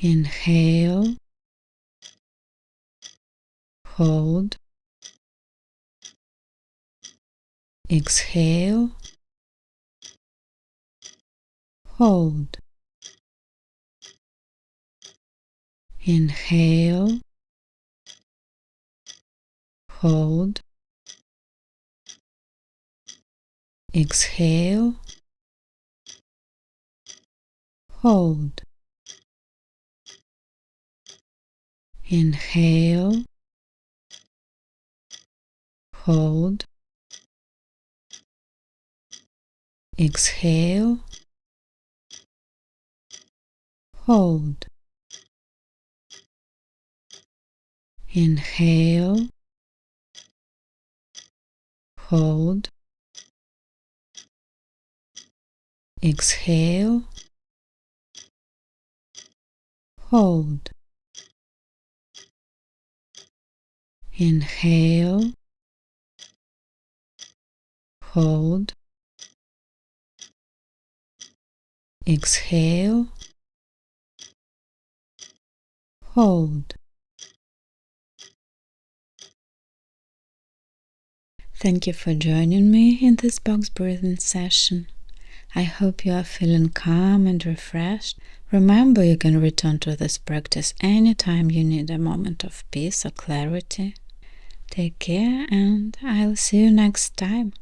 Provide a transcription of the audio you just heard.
Inhale, hold, exhale, hold. Inhale, hold, exhale, hold. Inhale, hold, exhale, hold. Inhale, hold, exhale, hold. Inhale, hold, exhale, hold. Thank you for joining me in this box breathing session. I hope you are feeling calm and refreshed. Remember, you can return to this practice anytime you need a moment of peace or clarity. Take care, and I'll see you next time.